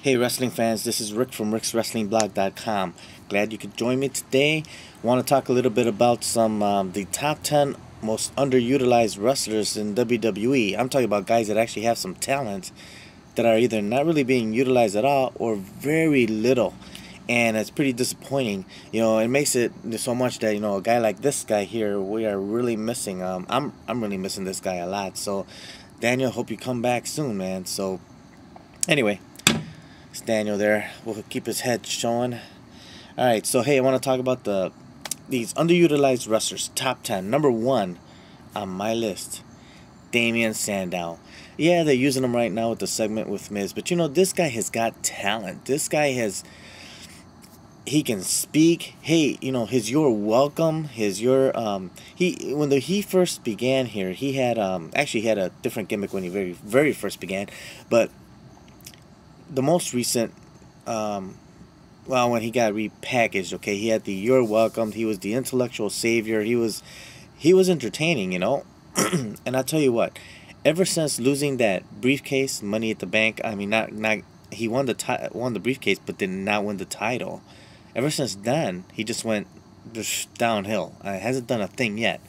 Hey wrestling fans, this is Rick from rickswrestlingblog.com. Glad you could join me today. Want to talk a little bit about some the top 10 most underutilized wrestlers in WWE. I'm talking about guys that actually have some talent that are either not really being utilized at all or very little. And it's pretty disappointing. It makes it so much that, a guy like this guy here, we are really missing. I'm really missing this guy a lot. So, Daniel, hope you come back soon, man. So, anyway. It's Daniel there. We'll keep his head showing. Alright, so hey, I want to talk about these underutilized wrestlers. Top 10. Number 1 on my list, Damien Sandow. Yeah, they're using him right now with the segment with Miz. But this guy has got talent. This guy he can speak. Hey, his "You're Welcome," when he first began here, he had actually had a different gimmick when he very first began, but the most recent, when he got repackaged, okay, he had the "You're Welcome." He was the intellectual savior. He was entertaining, and I tell you what, ever since losing that briefcase, Money at the Bank, I mean, not he won the briefcase, but did not win the title. Ever since then, he just went downhill. Hasn't done a thing yet.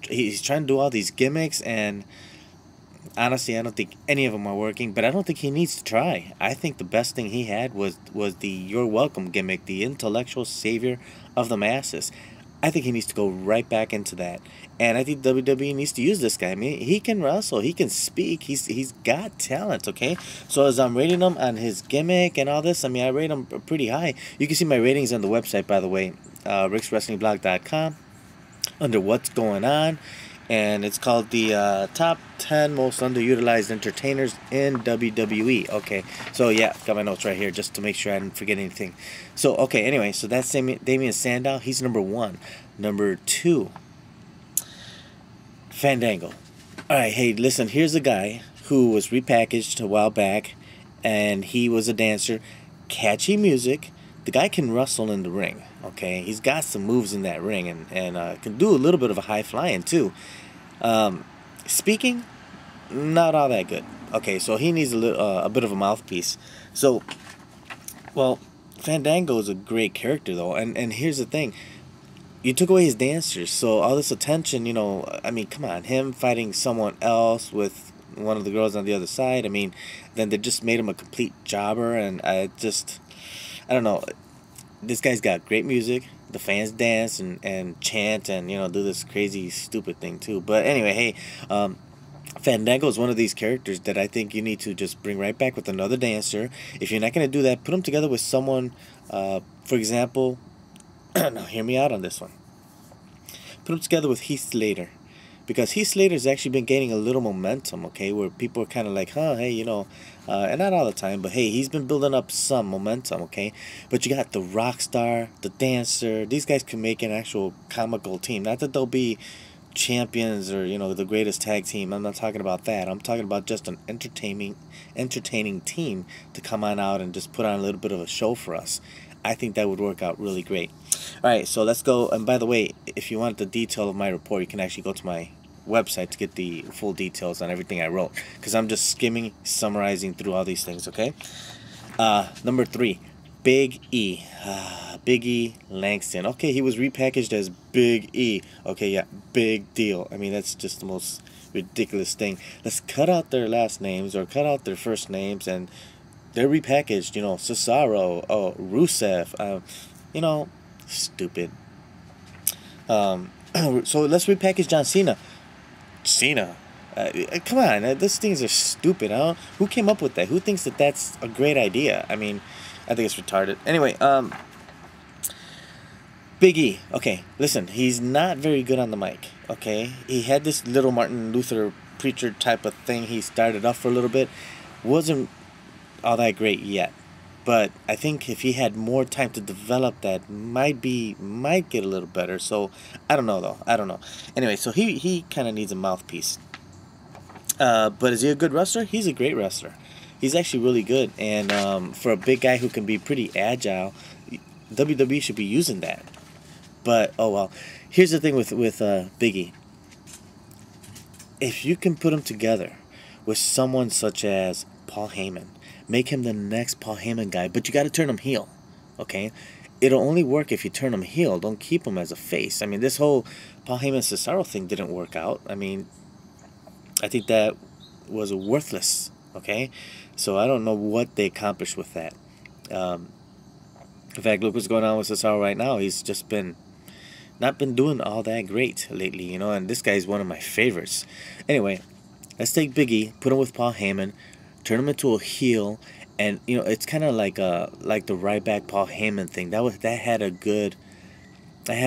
He's trying to do all these gimmicks, and honestly, I don't think any of them are working, but I don't think he needs to try. I think the best thing he had was the "You're Welcome" gimmick, the intellectual savior of the masses. I think he needs to go right back into that. And I think WWE needs to use this guy. I mean, he can wrestle, he can speak, he's got talent, okay? So as I'm rating him on his gimmick and all this, I mean, I rate him pretty high. You can see my ratings on the website, by the way, rickswrestlingblog.com, under What's Going On. And it's called the top 10 most underutilized entertainers in WWE. Okay, so yeah, got my notes right here just to make sure I didn't forget anything. So, okay, anyway, so that's Damien Sandow. He's number 1. Number 2, Fandango. Alright, hey, listen, here's a guy who was repackaged a while back, and he was a dancer. Catchy music. The guy can wrestle in the ring, okay? He's got some moves in that ring, and can do a little bit of a high flying too. Speaking, not all that good. Okay, so he needs a bit of a mouthpiece. So, well, Fandango is a great character though, and here's the thing. You took away his dancers, so all this attention, I mean, come on, him fighting someone else with one of the girls on the other side, I mean, then they just made him a complete jobber, and I don't know. This guy's got great music. The fans dance and chant and, do this crazy, stupid thing too. But anyway, hey, Fandango is one of these characters that I think you need to just bring right back with another dancer. If you're not going to do that, put him together with someone, for example, now hear me out on this one. Put him together with Heath Slater. Because Heath Slater's actually been gaining a little momentum, okay, where people are kind of like, hey, and not all the time, but hey, he's been building up some momentum, okay? But you got the rock star, the dancer. These guys can make an actual comical team. Not that they'll be champions or, the greatest tag team. I'm not talking about that. I'm talking about just an entertaining team to come on out and just put on a little bit of a show for us. I think that would work out really great. Alright, so let's go. And by the way, if you want the detail of my report, you can actually go to my website to get the full details on everything I wrote, because I'm just summarizing through all these things, okay? Number 3, Big E. Big E Langston. Okay, he was repackaged as Big E. Okay, yeah, big deal. I mean, that's just the most ridiculous thing. Let's cut out their last names or cut out their first names, and they're repackaged, Cesaro, Rusev, stupid. So let's repackage John Cena. Come on, these things are stupid. Who came up with that? Who thinks that that's a great idea? I mean, I think it's retarded. Anyway, Big E. Okay, listen, he's not very good on the mic. Okay, he had this little Martin Luther preacher type of thing he started off for a little bit. Wasn't all that great yet. But I think if he had more time to develop that, might get a little better. So I don't know though. I don't know. Anyway, so he kind of needs a mouthpiece. But is he a good wrestler? He's a great wrestler. He's actually really good. And for a big guy who can be pretty agile, WWE should be using that. But oh well. Here's the thing with Biggie. If you can put him together with someone such as Paul Heyman. Make him the next Paul Heyman guy, but you got to turn him heel, okay? It'll only work if you turn him heel. Don't keep him as a face. I mean, this whole Paul Heyman Cesaro thing didn't work out. I mean, I think that was worthless, okay? So I don't know what they accomplished with that. In fact, look what's going on with Cesaro right now. He's just not been doing all that great lately, you know, and this guy's one of my favorites. Anyway, let's take Big E, put him with Paul Heyman, turn him into a heel, and you know, it's kind of like the Ryback Paul Heyman thing. That had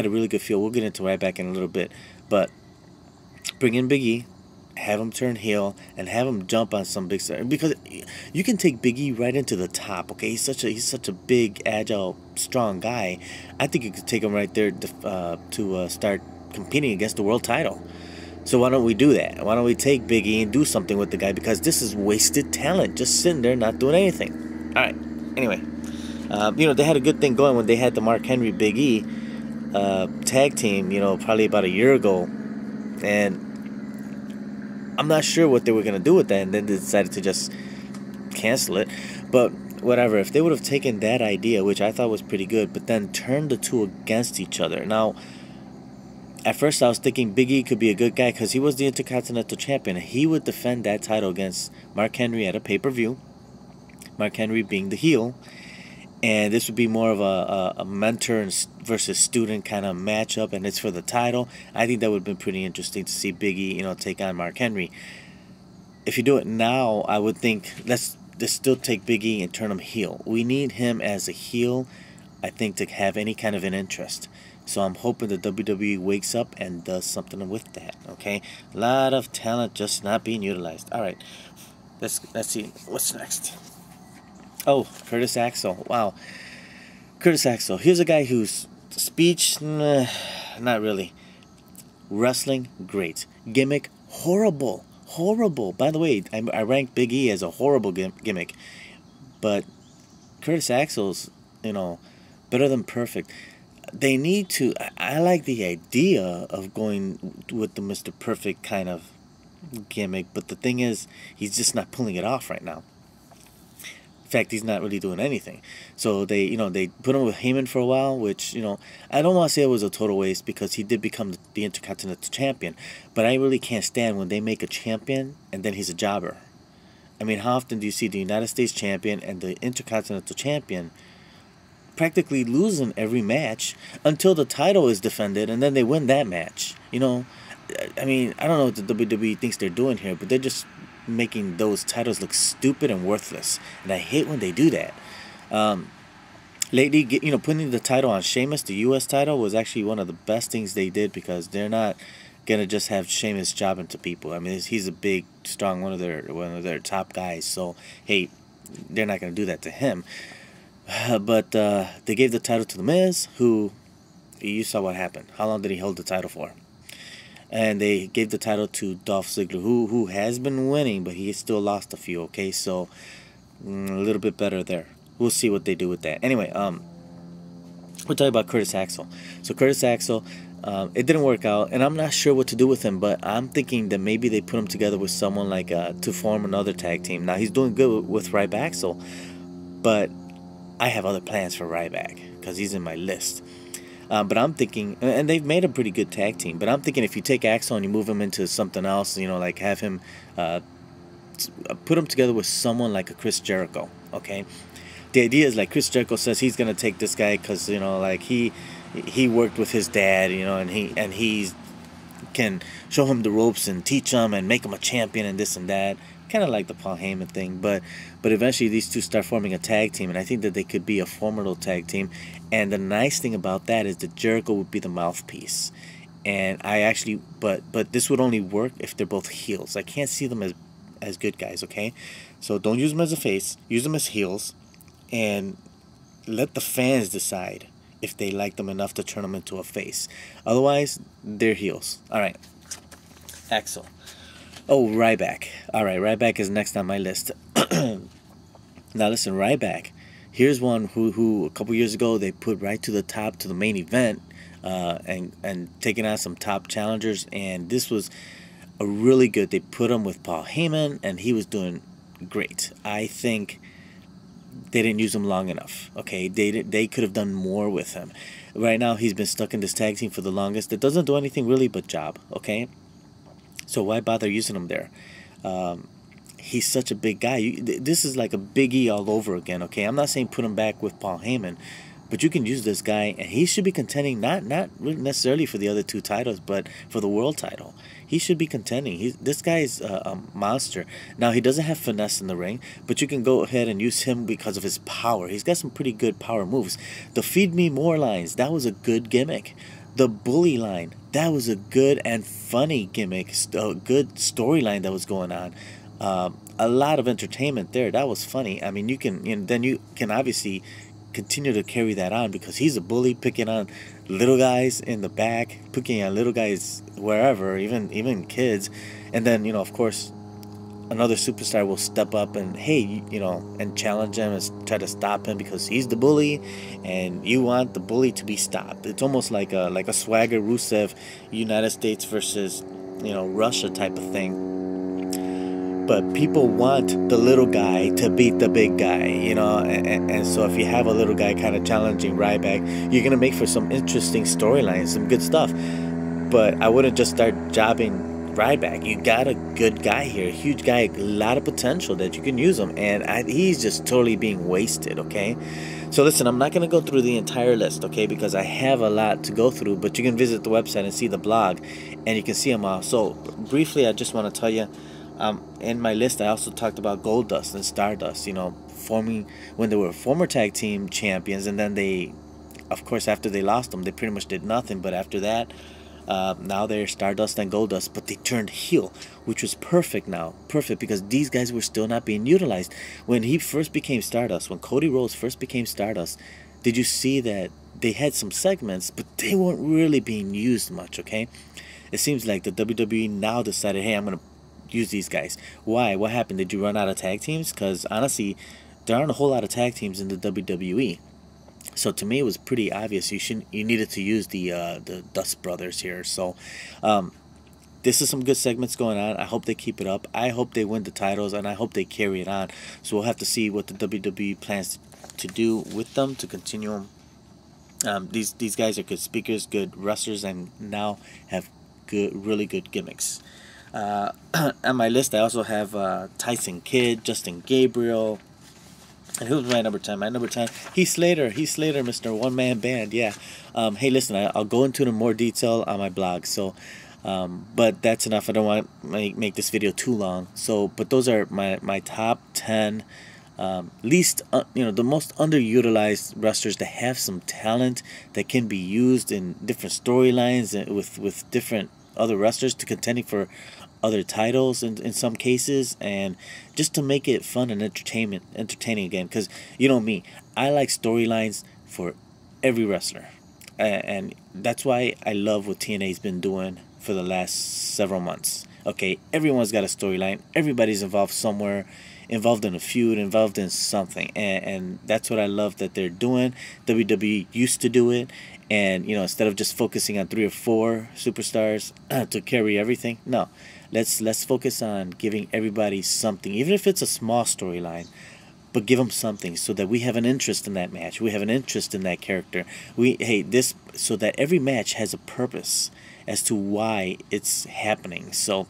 a really good feel. We'll get into Ryback in a little bit, but bring in Big E, have him turn heel, and have him jump on some big star, because you can take Big E right into the top. Okay, he's such a big, agile, strong guy. I think you could take him right there to start competing against the world title. So why don't we do that? Why don't we take Big E and do something with the guy? Because this is wasted talent, just sitting there not doing anything. All right. Anyway, you know, they had a good thing going when they had the Mark Henry Big E tag team. You know, probably about a year ago, and I'm not sure what they were gonna do with that, and then they decided to just cancel it. But whatever. If they would have taken that idea, which I thought was pretty good, but then turned the two against each other. Now, at first I was thinking Big E could be a good guy because he was the Intercontinental Champion. He would defend that title against Mark Henry at a pay-per-view. Mark Henry being the heel. And this would be more of a mentor versus student kind of matchup, and it's for the title. I think that would have been pretty interesting to see Big E, you know, take on Mark Henry. If you do it now, I would think let's still take Big E and turn him heel. We need him as a heel, I think, to have any kind of an interest. So I'm hoping the WWE wakes up and does something with that. Okay, a lot of talent just not being utilized. All right, let's see what's next. Oh, Curtis Axel. Wow, Curtis Axel. Here's a guy whose speech, not really. Wrestling, great. Gimmick, horrible. Horrible. By the way, I ranked Big E as a horrible gimmick, but Curtis Axel's, you know, better than perfect. They need to. I like the idea of going with the Mr. Perfect kind of gimmick, but the thing is, he's just not pulling it off right now. In fact, he's not really doing anything. So they, you know, they put him with Heyman for a while, which, you know, I don't want to say it was a total waste because he did become the Intercontinental Champion, but I really can't stand when they make a champion and then he's a jobber. I mean, how often do you see the United States Champion and the Intercontinental Champion practically losing every match until the title is defended and then they win that match? You know, I mean, I don't know what the WWE thinks they're doing here, but they're just making those titles look stupid and worthless, and I hate when they do that. Lately, you know, putting the title on Sheamus, the U.S. title, was actually one of the best things they did because they're not gonna just have Sheamus jobbing to people. I mean, he's a big, strong one of their top guys. So hey, they're not gonna do that to him. But they gave the title to The Miz, who you saw what happened. How long did he hold the title for? And they gave the title to Dolph Ziggler, who has been winning, but he still lost a few. Okay, so a little bit better there. We'll see what they do with that. Anyway, we'll talk about Curtis Axel. So Curtis Axel, it didn't work out, and I'm not sure what to do with him. But I'm thinking that maybe they put him together with someone like to form another tag team. Now he's doing good with Ryback Axel, but I have other plans for Ryback because he's in my list. But I'm thinking, and they've made a pretty good tag team, but I'm thinking if you take Axel and you move him into something else, you know, like have him, put him together with someone like a Chris Jericho, okay? The idea is like Chris Jericho says he's going to take this guy because, you know, like he worked with his dad, you know, and he can show him the ropes and teach him and make him a champion and this and that. Kind of like the Paul Heyman thing, but eventually these two start forming a tag team, and I think that they could be a formidable tag team. And the nice thing about that is that Jericho would be the mouthpiece, and I actually, but this would only work if they're both heels. I can't see them as good guys. Okay, so don't use them as a face, use them as heels, and let the fans decide if they like them enough to turn them into a face. Otherwise, they're heels. All right, Axel. Oh, Ryback. All right, Ryback is next on my list. Now listen, Ryback. Here's one who a couple years ago they put right to the top, to the main event, and taking on some top challengers, and this was a really good. They put him with Paul Heyman, and he was doing great. I think they didn't use him long enough. Okay, they could have done more with him. Right now, he's been stuck in this tag team for the longest. It doesn't do anything really but job. Okay, so why bother using him there? He's such a big guy. This is like a Big E all over again. Okay, I'm not saying put him back with Paul Heyman, but you can use this guy, and he should be contending not really necessarily for the other two titles, but for the world title. He should be contending. This guy is a monster. Now, he doesn't have finesse in the ring, but you can go ahead and use him because of his power. He's got some pretty good power moves. The Feed Me More lines, that was a good gimmick. The Bully line, that was a good and funny gimmick. A good storyline that was going on. A lot of entertainment there. That was funny. I mean, then you can obviously continue to carry that on because he's a bully, picking on little guys in the back, picking on little guys wherever, even kids. And then, of course, another superstar will step up and, hey, and challenge him and try to stop him because he's the bully and you want the bully to be stopped. It's almost like a Swagger Rusev United States versus Russia type of thing. But people want the little guy to beat the big guy, and so if you have a little guy kind of challenging Ryback, you're going to make for some interesting storylines, some good stuff. But I wouldn't just start jobbing Ryback. You got a good guy here, a huge guy, a lot of potential that you can use him, and he's just totally being wasted, okay? So listen, I'm not going to go through the entire list, okay, because I have a lot to go through, but you can visit the website and see the blog, and you can see them all. So briefly, I just want to tell you, in my list, I also talked about Goldust and Stardust, forming when they were former tag team champions, and then they, of course, after they lost them, they pretty much did nothing. But after that, now they're Stardust and Goldust, but they turned heel, which was perfect because these guys were still not being utilized. When he first became Stardust, when Cody Rhodes first became Stardust, did you see that they had some segments, but they weren't really being used much, okay? It seems like the WWE now decided, hey, I'm going to use these guys. Why? What happened? Did you run out of tag teams? Because honestly, there aren't a whole lot of tag teams in the WWE. So to me, it was pretty obvious you needed to use the Dust Brothers here. So this is some good segments going on. I hope they keep it up. I hope they win the titles, and I hope they carry it on. So we'll have to see what the WWE plans to do with them to continue them. These guys are good speakers, good wrestlers, and now have really good gimmicks. On my list, I also have Tyson Kidd, Justin Gabriel, and who's my number 10? My number 10, Heath Slater, Mr. One Man Band. Yeah. Hey, listen, I'll go into more detail on my blog. So, but that's enough. I don't want to make this video too long. So, but those are my top 10 least, the most underutilized wrestlers that have some talent that can be used in different storylines and with different other wrestlers to contending for other titles in some cases, and just to make it fun and entertaining again, because me, I like storylines for every wrestler, and that's why I love what TNA's been doing for the last several months. Okay, everyone's got a storyline, everybody's involved somewhere, involved in a feud, involved in something, and that's what I love that they're doing. WWE used to do it, and instead of just focusing on 3 or 4 superstars to carry everything, no, let's focus on giving everybody something, even if it's a small storyline, but give them something so that we have an interest in that match, we have an interest in that character, so that every match has a purpose as to why it's happening. So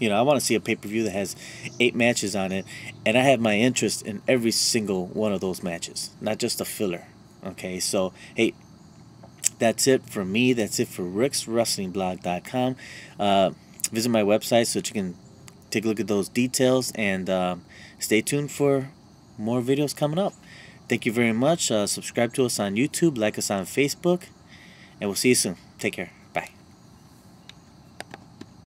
I want to see a pay-per-view that has 8 matches on it, and I have my interest in every single one of those matches, not just a filler. Okay, so hey, that's it for me. That's it for rickswrestlingblog.com. Visit my website so that you can take a look at those details, and stay tuned for more videos coming up. Thank you very much. Subscribe to us on YouTube, like us on Facebook, and we'll see you soon. Take care.